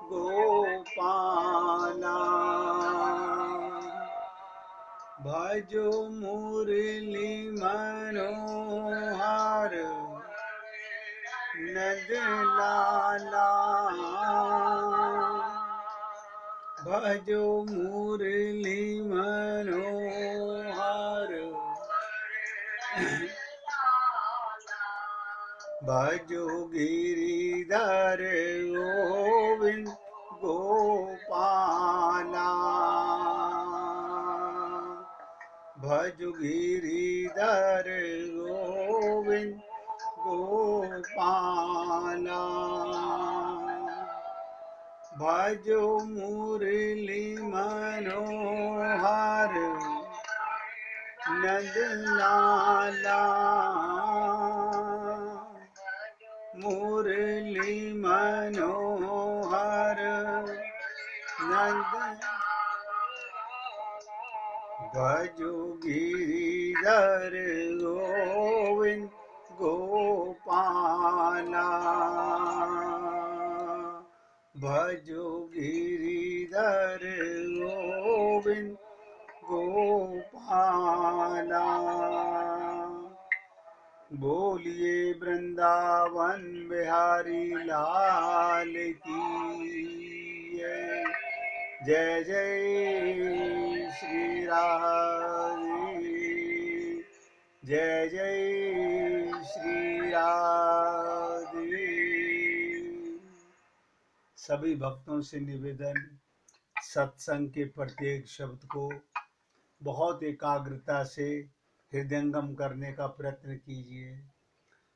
गोपाला। भजो मुरली मनोहर नद लाला। भजो मुरली मनोहर भजो गिरिधर गोविंद गोपाला। भजो गिरिधर गोविंद गोपाला। भजो मुरली मनोहर नद लाला। मुरली मनोहर नद। भजो गिरिधर गोविंद गोपाला। भजो गिरिधर गोविंद गोपाला। बोलिए वृंदावन बिहारी लाल की जय जय श्री राधे। जय जय श्री राधे। सभी भक्तों से निवेदन, सत्संग के प्रत्येक शब्द को बहुत एकाग्रता से हृदयंगम करने का प्रयत्न कीजिए।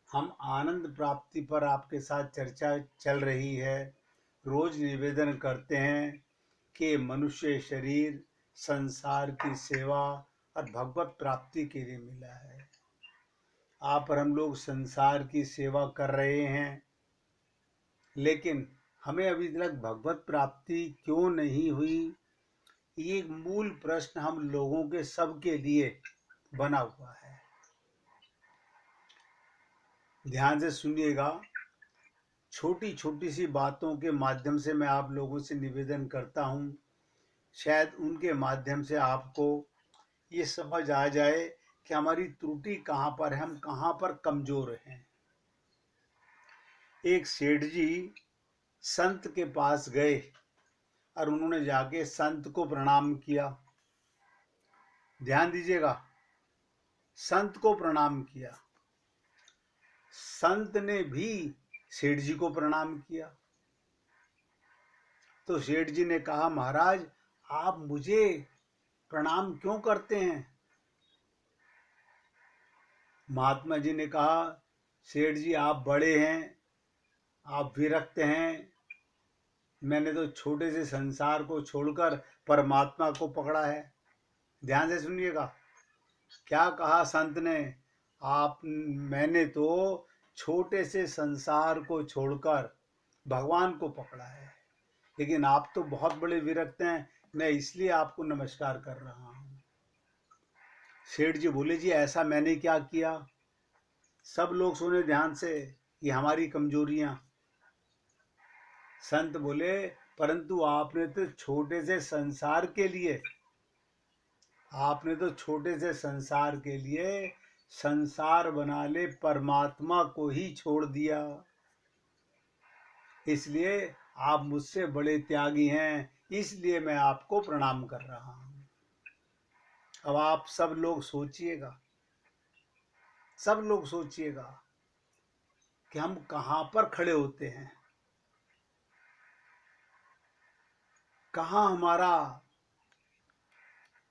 हम आनंद प्राप्ति पर आपके साथ चर्चा चल रही है। रोज निवेदन करते हैं कि मनुष्य शरीर संसार की सेवा और भगवत प्राप्ति के लिए मिला है। आप और हम लोग संसार की सेवा कर रहे हैं, लेकिन हमें अभी तक भगवत प्राप्ति क्यों नहीं हुई, ये एक मूल प्रश्न हम लोगों के सबके लिए बना हुआ है। ध्यान से सुनिएगा। छोटी छोटी सी बातों के माध्यम से मैं आप लोगों से निवेदन करता हूँ, शायद उनके माध्यम से आपको ये समझ आ जाए कि हमारी त्रुटि कहाँ पर है, हम कहाँ पर कमजोर हैं। एक सेठ जी संत के पास गए और उन्होंने जाके संत को प्रणाम किया। ध्यान दीजिएगा, संत को प्रणाम किया। संत ने भी सेठ जी को प्रणाम किया। तो सेठ जी ने कहा, महाराज आप मुझे प्रणाम क्यों करते हैं? महात्मा जी ने कहा, सेठ जी आप बड़े हैं, आप विरक्त हैं, मैंने तो छोटे से संसार को छोड़कर परमात्मा को पकड़ा है। ध्यान से सुनिएगा, क्या कहा संत ने, मैंने तो छोटे से संसार को छोड़कर भगवान को पकड़ा है, लेकिन आप तो बहुत बड़े विरक्त हैं, मैं इसलिए आपको नमस्कार कर रहा हूँ। सेठ जी बोले, जी ऐसा मैंने क्या किया? सब लोग सुने ध्यान से, ये हमारी कमजोरियां। संत बोले, परंतु आपने तो छोटे से संसार के लिए संसार बना ले परमात्मा को ही छोड़ दिया, इसलिए आप मुझसे बड़े त्यागी हैं, इसलिए मैं आपको प्रणाम कर रहा हूं। अब आप सब लोग सोचिएगा कि हम कहां पर खड़े होते हैं, कहां हमारा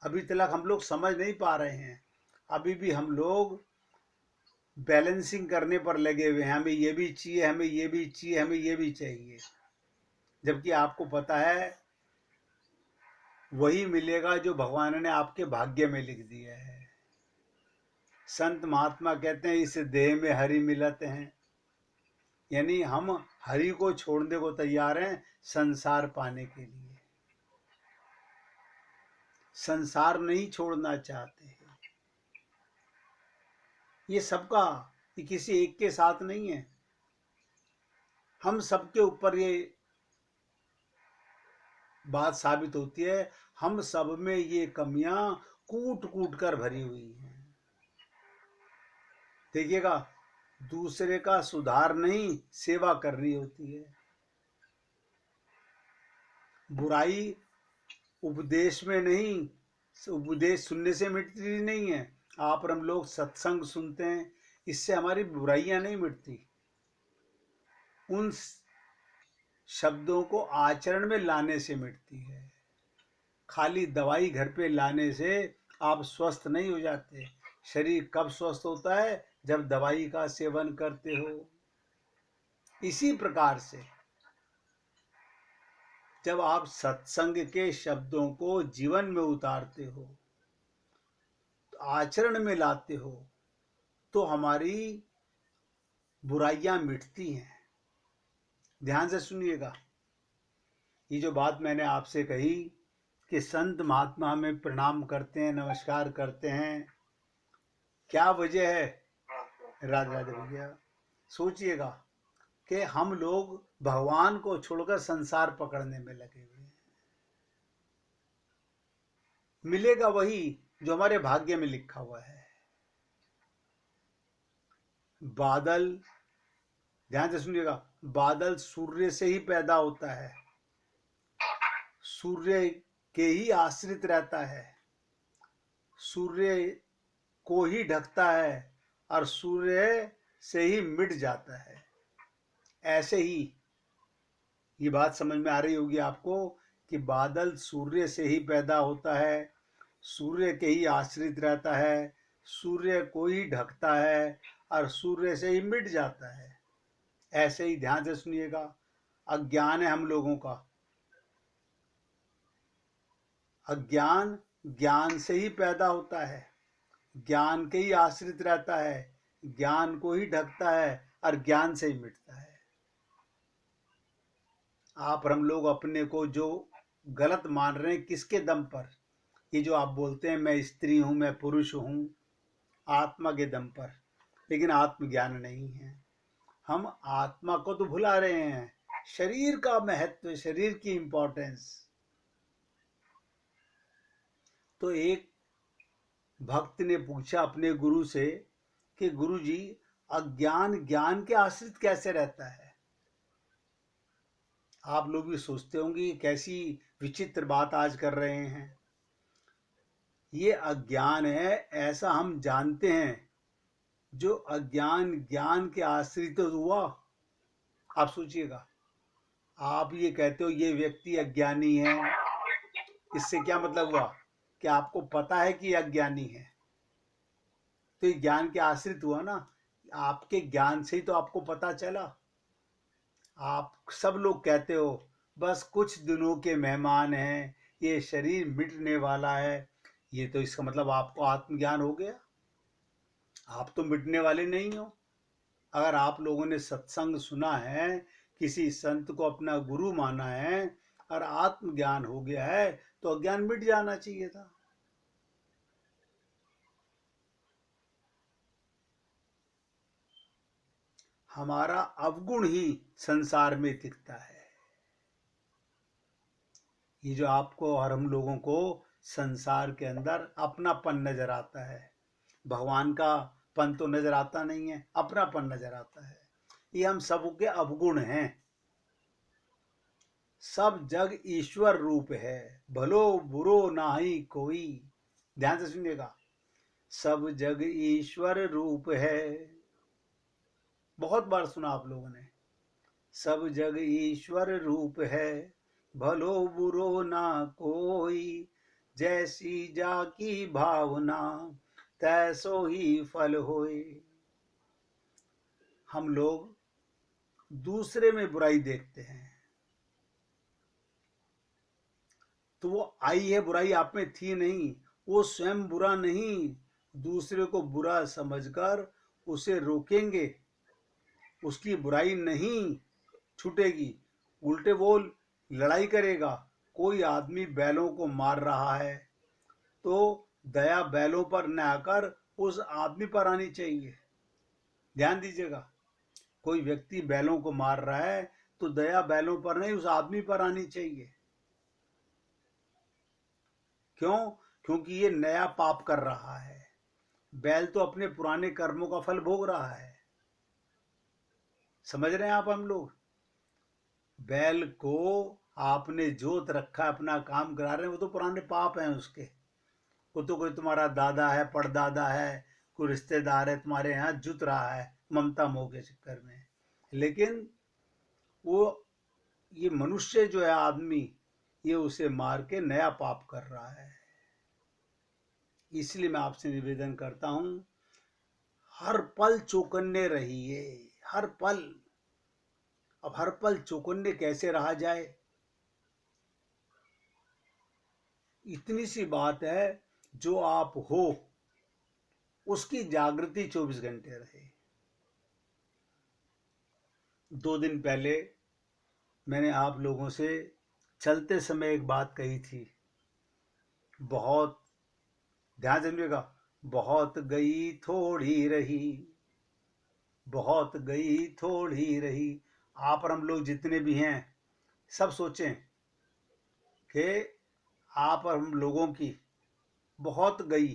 अभी तक हम लोग समझ नहीं पा रहे हैं। अभी भी हम लोग बैलेंसिंग करने पर लगे हुए हैं, हमें ये भी चाहिए, हमें ये भी चाहिए, हमें ये भी चाहिए, जबकि आपको पता है वही मिलेगा जो भगवान ने आपके भाग्य में लिख दिया है। संत महात्मा कहते हैं, इस देह में हरि मिलते हैं, यानी हम हरि को छोड़ने को तैयार हैं संसार पाने के लिए। संसार नहीं छोड़ना चाहते हैं। ये सबका, ये किसी एक के साथ नहीं है, हम सबके ऊपर ये बात साबित होती है हम सब में ये कमियां कूट कूट कर भरी हुई हैं। देखिएगा, दूसरे का सुधार नहीं, सेवा करनी होती है। बुराई उपदेश में नहीं, उपदेश सुनने से मिटती नहीं है। आप और हम लोग सत्संग सुनते हैं, इससे हमारी बुराइयां नहीं मिटती। उन शब्दों को आचरण में लाने से मिटती है। खाली दवाई घर पे लाने से आप स्वस्थ नहीं हो जाते। शरीर कब स्वस्थ होता है? जब दवाई का सेवन करते हो। इसी प्रकार से जब आप सत्संग के शब्दों को जीवन में उतारते हो, आचरण में लाते हो, तो हमारी बुराइयां मिटती हैं। ध्यान से सुनिएगा, ये जो बात मैंने आपसे कही कि संत महात्मा हमें प्रणाम करते हैं, नमस्कार करते हैं, क्या वजह है? राधे राधे भैया। सोचिएगा कि हम लोग भगवान को छोड़कर संसार पकड़ने में लगे हुए हैं। मिलेगा वही जो हमारे भाग्य में लिखा हुआ है। बादल, ध्यान से सुनिएगा, बादल सूर्य से ही पैदा होता है, सूर्य के ही आश्रित रहता है, सूर्य को ही ढकता है और सूर्य से ही मिट जाता है। ऐसे ही ये बात समझ में आ रही होगी आपको कि बादल सूर्य से ही पैदा होता है, सूर्य के ही आश्रित रहता है, सूर्य को ही ढकता है और सूर्य से ही मिट जाता है। ऐसे ही ध्यान से सुनिएगा, अज्ञान है हम लोगों का। अज्ञान ज्ञान से ही पैदा होता है, ज्ञान के ही आश्रित रहता है, ज्ञान को ही ढकता है और ज्ञान से ही मिटता है। आप और हम लोग अपने को जो गलत मान रहे हैं, किसके दम पर? ये जो आप बोलते हैं मैं स्त्री हूं, मैं पुरुष हूं, आत्मा के दम पर। लेकिन आत्मज्ञान नहीं है। हम आत्मा को तो भुला रहे हैं, शरीर का महत्व, शरीर की इंपॉर्टेंस। तो एक भक्त ने पूछा अपने गुरु से कि गुरु जी, अज्ञान ज्ञान के आश्रित कैसे रहता है? आप लोग भी सोचते होंगे कैसी विचित्र बात आज कर रहे हैं। ये अज्ञान है, ऐसा हम जानते हैं। जो अज्ञान ज्ञान के आश्रित हुआ, आप सोचिएगा, आप ये कहते हो ये व्यक्ति अज्ञानी है, इससे क्या मतलब हुआ कि आपको पता है कि अज्ञानी है, तो ये ज्ञान के आश्रित हुआ ना। आपके ज्ञान से ही तो आपको पता चला। आप सब लोग कहते हो बस कुछ दिनों के मेहमान हैं, ये शरीर मिटने वाला है, ये तो इसका मतलब आपको आत्मज्ञान हो गया। आप तो मिटने वाले नहीं हो। अगर आप लोगों ने सत्संग सुना है, किसी संत को अपना गुरु माना है और आत्मज्ञान हो गया है, तो अज्ञान मिट जाना चाहिए था। हमारा अवगुण ही संसार में दिखता है। ये जो आपको और हम लोगों को संसार के अंदर अपनापन नजर आता है, भगवान का पन तो नजर आता नहीं है, अपनापन नजर आता है। ये हम सबके अवगुण हैं। सब जग ईश्वर रूप है, भलो बुरो नाही कोई। ध्यान से सुनिएगा, सब जग ईश्वर रूप है। बहुत बार सुना आप लोगों ने, सब जग ईश्वर रूप है, भलो बुरो ना कोई, जैसी जाकी भावना तैसो ही फल होए। हम लोग दूसरे में बुराई देखते हैं, तो वो आई है बुराई, आप में थी नहीं, वो स्वयं बुरा नहीं, दूसरे को बुरा समझकर उसे रोकेंगे, उसकी बुराई नहीं छूटेगी, उल्टे वो लड़ाई करेगा। कोई आदमी बैलों को मार रहा है तो दया बैलों पर न आकर उस आदमी पर आनी चाहिए। ध्यान दीजिएगा, कोई व्यक्ति बैलों को मार रहा है तो दया बैलों पर नहीं, उस आदमी पर आनी चाहिए। क्यों? क्योंकि ये नया पाप कर रहा है। बैल तो अपने पुराने कर्मों का फल भोग रहा है। समझ रहे हैं आप? हम लोग बैल को आपने जोत रखा, अपना काम करा रहे हैं, वो तो पुराने पाप हैं उसके। वो तो कोई तुम्हारा दादा है, परदादा है, कोई रिश्तेदार है तुम्हारे यहाँ जुत रहा है ममता मोह के चक्कर में। लेकिन वो ये मनुष्य जो है, आदमी, ये उसे मार के नया पाप कर रहा है। इसलिए मैं आपसे निवेदन करता हूं, हर पल चौकन्ने रहिए, हर पल। अब हर पल चौकन्ने कैसे रहा जाए? इतनी सी बात है, जो आप हो उसकी जागृति 24 घंटे रहे। 2 दिन पहले मैंने आप लोगों से चलते समय एक बात कही थी, बहुत ध्यान समझिएगा। बहुत गई थोड़ी रही, बहुत गई थोड़ी रही। आप और हम लोग जितने भी हैं सब सोचें कि आप और हम लोगों की बहुत गई।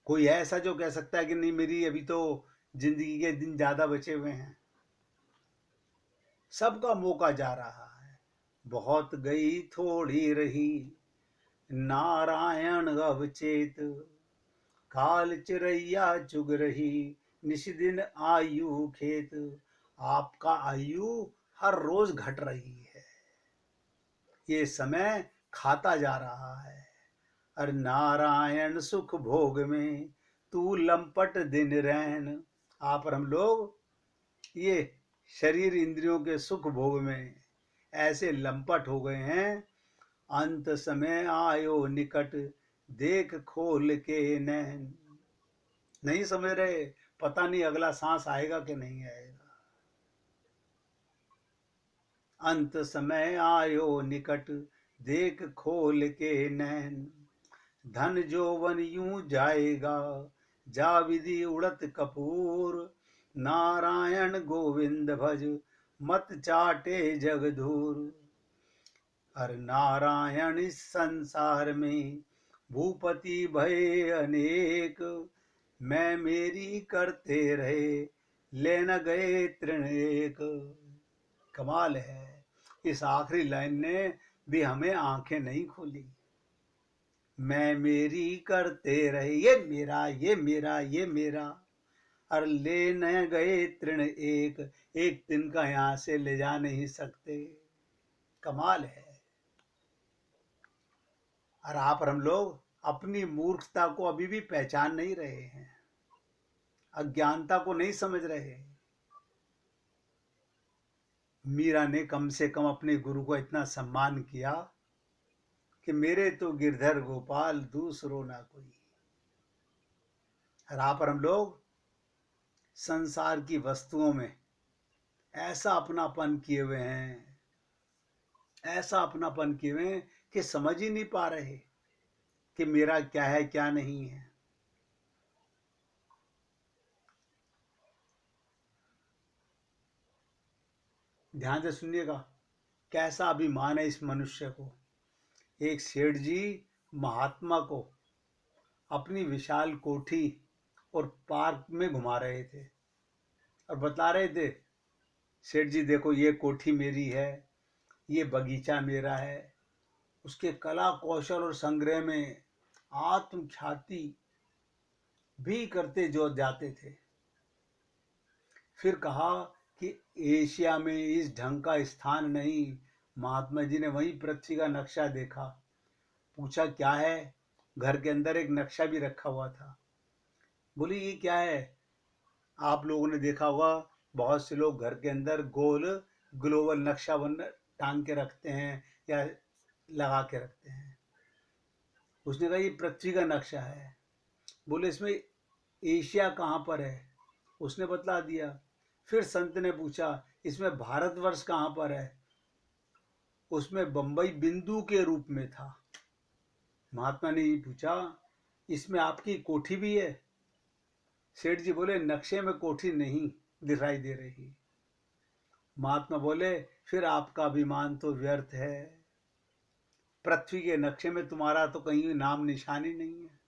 कोई है ऐसा जो कह सकता है कि नहीं, मेरी अभी तो जिंदगी के दिन ज्यादा बचे हुए हैं? सबका मौका जा रहा है। बहुत गई थोड़ी रही, नारायण अवचेत, काल चिरैया चुग रही, निश दिन आयु खेत। आपका आयु हर रोज घट रही है, ये समय खाता जा रहा है। और नारायण सुख भोग में तू लंपट दिन रैन। आप और हम लोग ये शरीर इंद्रियों के सुख भोग में ऐसे लंपट हो गए हैं। अंत समय आयो निकट, देख खोल के नैन। नहीं समझ रहे? पता नहीं अगला सांस आएगा कि नहीं आएगा। अंत समय आयो निकट, देख खोल के नैन। धन जोवन यूं जाएगा, जा विधि उड़त कपूर। नारायण गोविंद भज, मत चाटे जग धूर। हर नारायण इस संसार में, भूपति भय अनेक। मैं मेरी करते रहे, ले न गए तृण एक। कमाल है, इस आखिरी लाइन ने भी हमें आंखें नहीं खोली। मैं मेरी करते रहे, ये मेरा, ये मेरा, ये मेरा, और ले न गए तृण एक। एक दिन का यहां से ले जा नहीं सकते। कमाल है। और आप और हम लोग अपनी मूर्खता को अभी भी पहचान नहीं रहे हैं, अज्ञानता को नहीं समझ रहे। मीरा ने कम से कम अपने गुरु को इतना सम्मान किया कि मेरे तो गिरधर गोपाल दूसरो ना कोई। और आप और हम लोग संसार की वस्तुओं में ऐसा अपनापन किए हुए हैं, ऐसा अपनापन किए हुए हैं कि समझ ही नहीं पा रहे कि मेरा क्या है क्या नहीं है। ध्यान से सुनिएगा, कैसा अभिमान है इस मनुष्य को। एक सेठ जी महात्मा को अपनी विशाल कोठी और पार्क में घुमा रहे थे और बता रहे थे, सेठ जी देखो ये कोठी मेरी है, ये बगीचा मेरा है। उसके कला कौशल और संग्रह में आत्म ख्याति भी करते जो जाते थे। फिर कहा कि एशिया में इस ढंग का स्थान नहीं। महात्मा जी ने वही पृथ्वी का नक्शा देखा, पूछा क्या है? घर के अंदर एक नक्शा भी रखा हुआ था। बोली ये क्या है? आप लोगों ने देखा होगा, बहुत से लोग घर के अंदर गोल ग्लोबल नक्शा बन टांग के रखते हैं या लगा के रखते हैं। उसने कहा ये पृथ्वी का नक्शा है। बोले इसमें एशिया कहाँ पर है? उसने बतला दिया। फिर संत ने पूछा इसमें भारतवर्ष कहाँ पर है? उसमें बंबई बिंदु के रूप में था। महात्मा ने ये पूछा इसमें आपकी कोठी भी है? सेठ जी बोले नक्शे में कोठी नहीं दिखाई दे रही। महात्मा बोले फिर आपका अभिमान तो व्यर्थ है। पृथ्वी के नक्शे में तुम्हारा तो कहीं भी नाम निशान ही नहीं है।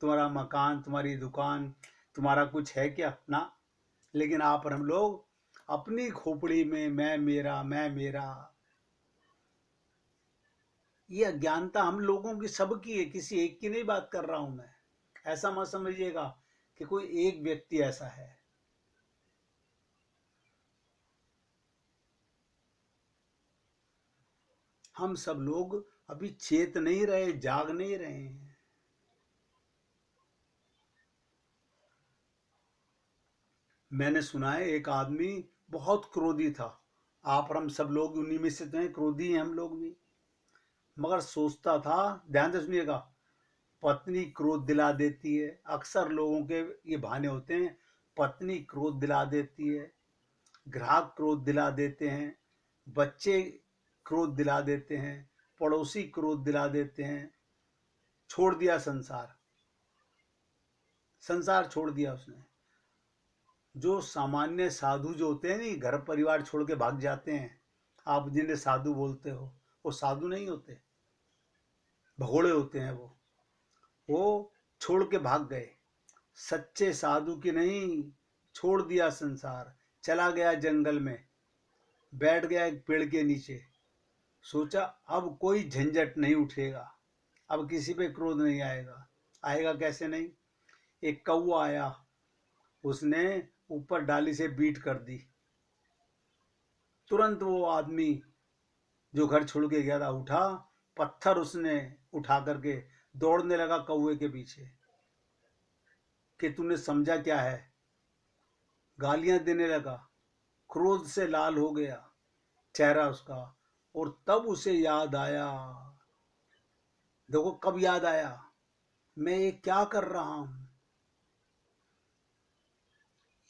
तुम्हारा मकान, तुम्हारी दुकान, तुम्हारा कुछ है क्या ना। लेकिन आप और हम लोग अपनी खोपड़ी में मैं मेरा, ये अज्ञानता हम लोगों की सबकी है, किसी एक की नहीं बात कर रहा हूं मैं। ऐसा मत समझिएगा कि कोई एक व्यक्ति ऐसा है। हम सब लोग अभी चेत नहीं रहे, जाग नहीं रहे हैं। मैंने सुना है एक आदमी बहुत क्रोधी था। आप और हम सब लोग उन्हीं में से तो हैं, क्रोधी हैं हम लोग भी। मगर सोचता था, ध्यान से सुनिएगा, पत्नी क्रोध दिला देती है। अक्सर लोगों के ये बहाने होते हैं, पत्नी क्रोध दिला देती है, ग्राहक क्रोध दिला देते हैं, बच्चे क्रोध दिला देते हैं, पड़ोसी क्रोध दिला देते हैं। छोड़ दिया संसार, संसार छोड़ दिया उसने। जो सामान्य साधु जो होते हैं, नहीं, घर परिवार छोड़ के भाग जाते हैं, आप जिन्हें साधु बोलते हो, वो साधु नहीं होते, भगोड़े होते हैं। वो छोड़ के भाग गए। सच्चे साधु की नहीं, छोड़ दिया संसार, चला गया जंगल में, बैठ गया एक पेड़ के नीचे। सोचा अब कोई झंझट नहीं उठेगा, अब किसी पे क्रोध नहीं आएगा। आएगा कैसे नहीं। एक कौवा आया, उसने ऊपर डाली से बीट कर दी। तुरंत वो आदमी जो घर छोड़ के गया था उठा, पत्थर उसने उठा करके दौड़ने लगा कौवे के पीछे कि तूने समझा क्या है। गालियां देने लगा, क्रोध से लाल हो गया चेहरा उसका। और तब उसे याद आया, देखो कब याद आया, मैं ये क्या कर रहा हूं।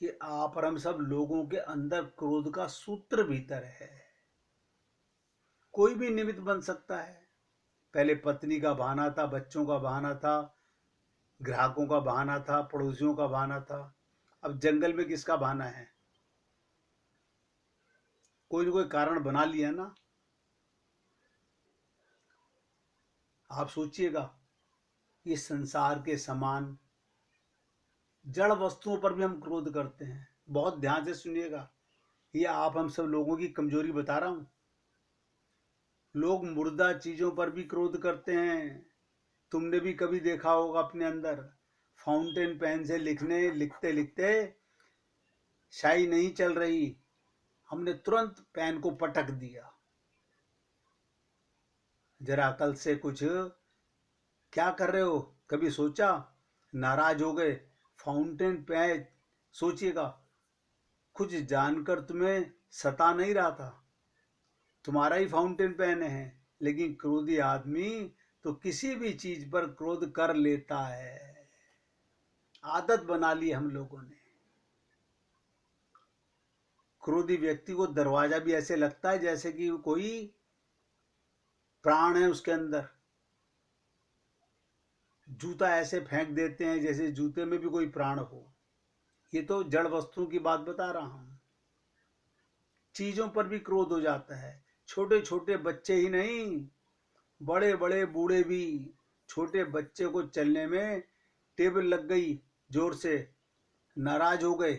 कि आप और हम सब लोगों के अंदर क्रोध का सूत्र भीतर है। कोई भी निमित्त बन सकता है। पहले पत्नी का बहाना था, बच्चों का बहाना था, ग्राहकों का बहाना था, पड़ोसियों का बहाना था। अब जंगल में किसका बहाना है। कोई ना कोई कारण बना लिया ना। आप सोचिएगा, ये संसार के समान जड़ वस्तुओं पर भी हम क्रोध करते हैं। बहुत ध्यान से सुनिएगा, ये आप हम सब लोगों की कमजोरी बता रहा हूं। लोग मुर्दा चीजों पर भी क्रोध करते हैं। तुमने भी कभी देखा होगा अपने अंदर, फाउंटेन पेन से लिखते लिखते स्याही नहीं चल रही, हमने तुरंत पेन को पटक दिया। जरा अकल से कुछ, क्या कर रहे हो, कभी सोचा। नाराज हो गए, फाउंटेन पेन, सोचिएगा, कुछ जानकर तुम्हें सता नहीं रहा था, तुम्हारा ही फाउंटेन पेन है। लेकिन क्रोधी आदमी तो किसी भी चीज पर क्रोध कर लेता है। आदत बना ली हम लोगों ने। क्रोधी व्यक्ति को दरवाजा भी ऐसे लगता है जैसे कि कोई प्राण है उसके अंदर। जूता ऐसे फेंक देते हैं जैसे जूते में भी कोई प्राण हो। ये तो जड़ वस्तुओं की बात बता रहा हूं। चीजों पर भी क्रोध हो जाता है। छोटे छोटे बच्चे ही नहीं, बड़े बड़े बूढ़े भी। छोटे बच्चे को चलने में टेबल लग गई जोर से, नाराज हो गए।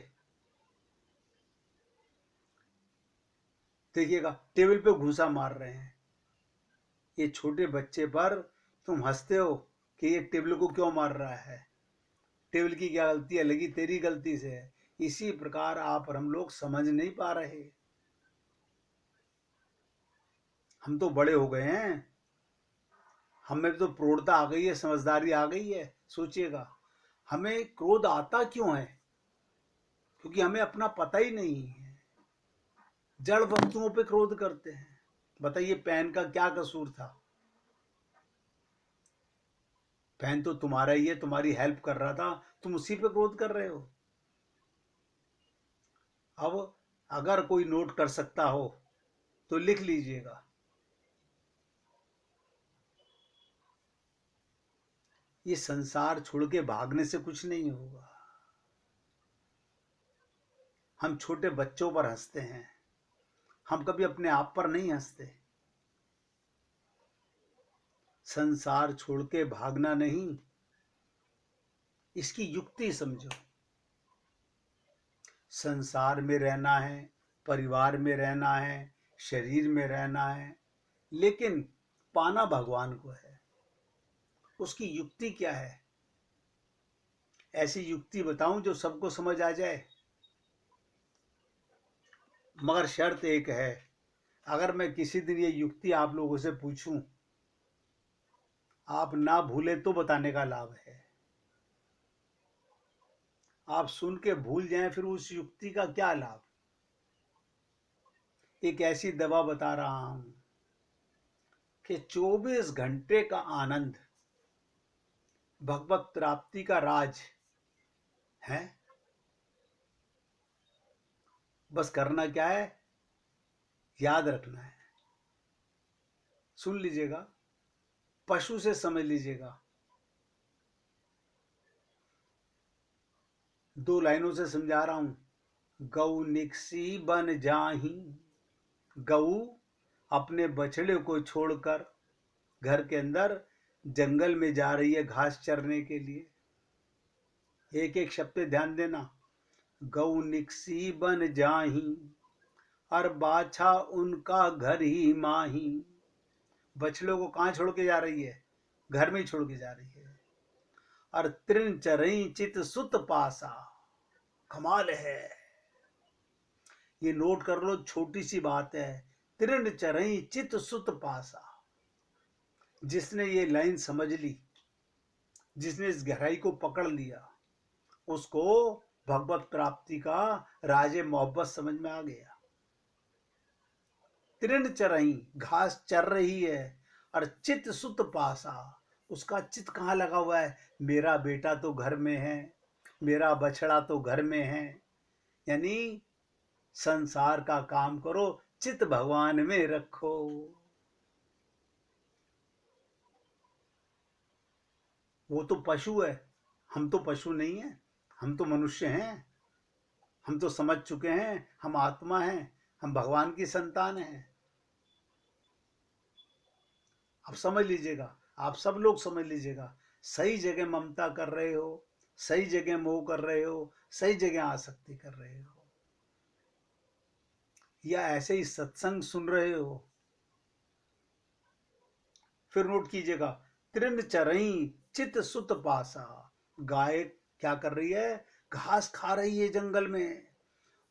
देखिएगा, टेबल पे घूंसा मार रहे हैं। ये छोटे बच्चे पर तुम हंसते हो कि ये टेबल को क्यों मार रहा है, टेबल की क्या गलती है, लगी तेरी गलती से है। इसी प्रकार आप और हम लोग समझ नहीं पा रहे। हम तो बड़े हो गए हैं, हमें तो प्रौढ़ता आ गई है, समझदारी आ गई है। सोचिएगा, हमें क्रोध आता क्यों है, क्योंकि हमें अपना पता ही नहीं है। जड़ वस्तुओं पे क्रोध करते हैं। बताइए, पेन का क्या कसूर था। पेन तो तुम्हारा ही है, तुम्हारी हेल्प कर रहा था, तुम उसी पे क्रोध कर रहे हो। अब अगर कोई नोट कर सकता हो तो लिख लीजिएगा, ये संसार छोड़ के भागने से कुछ नहीं होगा। हम छोटे बच्चों पर हंसते हैं, हम कभी अपने आप पर नहीं हंसते। संसार छोड़ के भागना नहीं, इसकी युक्ति समझो। संसार में रहना है, परिवार में रहना है, शरीर में रहना है, लेकिन पाना भगवान को है। उसकी युक्ति क्या है? ऐसी युक्ति बताऊं जो सबको समझ आ जाए, मगर शर्त एक है, अगर मैं किसी दिन ये युक्ति आप लोगों से पूछूं, आप ना भूले तो बताने का लाभ है। आप सुन के भूल जाएं फिर उस युक्ति का क्या लाभ? एक ऐसी दवा बता रहा हूं कि 24 घंटे का आनंद भगवत प्राप्ति का राज है। बस करना क्या है? याद रखना है। सुन लीजिएगा, पशु से समझ लीजिएगा। 2 लाइनों से समझा रहा हूं। गौ निकसी बन जाही, गऊ अपने बछड़े को छोड़कर घर के अंदर जंगल में जा रही है घास चरने के लिए। एक एक शब्द पे ध्यान देना। गौ निकसी बन जाही, और बाछा उनका घर ही माही। बछड़ों को कहाँ छोड़ के जा रही है? घर में ही छोड़ के जा रही है। और तृण चरई चित सुत पासा। कमाल है, ये नोट कर लो, छोटी सी बात है। तृण चरई चित सुत पासा। जिसने ये लाइन समझ ली, जिसने इस गहराई को पकड़ लिया, उसको भगवत प्राप्ति का राजे मोहब्बत समझ में आ गया। तृण चरई, घास चर रही है, और चित सुत पासा, उसका चित कहाँ लगा हुआ है? मेरा बेटा तो घर में है, मेरा बछड़ा तो घर में है। यानी संसार का काम करो, चित भगवान में रखो। वो तो पशु है, हम तो पशु नहीं है, हम तो मनुष्य हैं। हम तो समझ चुके हैं, हम आत्मा हैं, हम भगवान की संतान हैं। अब समझ लीजिएगा, आप सब लोग समझ लीजिएगा। सही जगह ममता कर रहे हो, सही जगह मोह कर रहे हो, सही जगह आसक्ति कर रहे हो, या ऐसे ही सत्संग सुन रहे हो। फिर नोट कीजिएगा, तृण चरई चित सुत पासा। गाय क्या कर रही है? घास खा रही है जंगल में,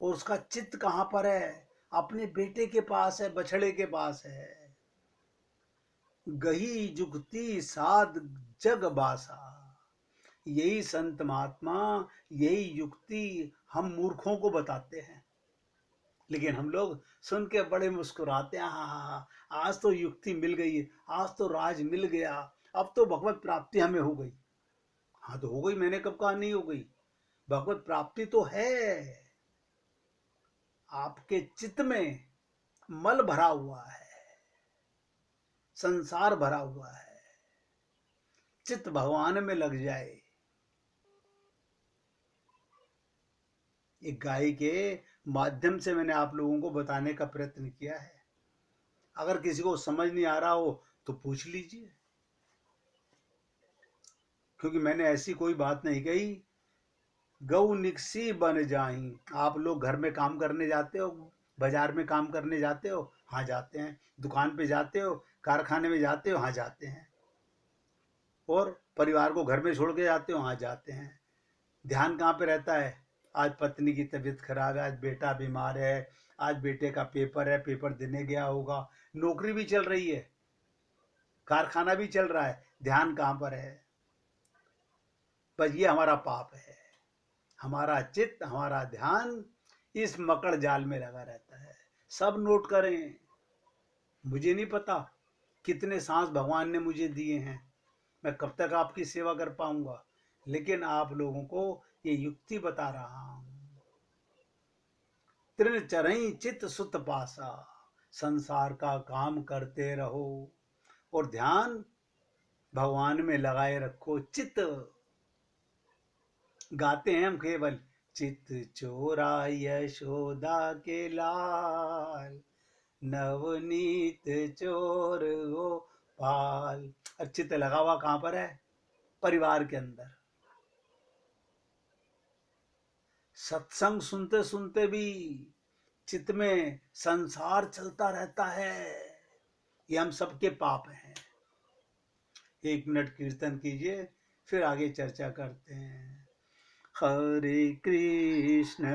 और उसका चित्त कहां पर है? अपने बेटे के पास है, बछड़े के पास है। गही जुगती साध जग बासा। यही संत महात्मा, यही युक्ति हम मूर्खों को बताते हैं, लेकिन हम लोग सुन के बड़े मुस्कुराते हैं। हाँ हाँ हाँ, आज तो युक्ति मिल गई, आज तो राज मिल गया, अब तो भगवत प्राप्ति हमें हो गई। हाँ तो हो गई, मैंने कब कहा नहीं हो गई? भगवत प्राप्ति तो है, आपके चित्त में मल भरा हुआ है, संसार भरा हुआ है। चित्त भगवान में लग जाए। एक गाय के माध्यम से मैंने आप लोगों को बताने का प्रयत्न किया है। अगर किसी को समझ नहीं आ रहा हो तो पूछ लीजिए, क्योंकि मैंने ऐसी कोई बात नहीं कही। गौ निकसी बन जाही। आप लोग घर में काम करने जाते हो, बाजार में काम करने जाते हो? हाँ जाते हैं। दुकान पे जाते हो, कारखाने में जाते हो? हाँ जाते हैं। और परिवार को घर में छोड़ के जाते हो? हाँ जाते हैं। ध्यान कहाँ पे रहता है? आज पत्नी की तबीयत खराब है, आज बेटा बीमार है, आज बेटे का पेपर है, पेपर देने गया होगा। नौकरी भी चल रही है, कारखाना भी चल रहा है, ध्यान कहाँ पर है? बस ये हमारा पाप है। हमारा चित्त, हमारा ध्यान इस मकड़ जाल में लगा रहता है। सब नोट करें। मुझे नहीं पता कितने सांस भगवान ने मुझे दिए हैं, मैं कब तक आपकी सेवा कर पाऊंगा, लेकिन आप लोगों को ये युक्ति बता रहा हूं। तृण चरई चित सुत पासा। संसार का काम करते रहो और ध्यान भगवान में लगाए रखो। चित्त गाते हैं हम केवल, चित चोरा यशोदा के लाल, नवनीत चोर गोपाल। और चित्त लगा हुआ कहाँ पर है? परिवार के अंदर। सत्संग सुनते सुनते भी चित्त में संसार चलता रहता है, ये हम सबके पाप हैं। 1 मिनट कीर्तन कीजिए, फिर आगे चर्चा करते हैं। हरे कृष्ण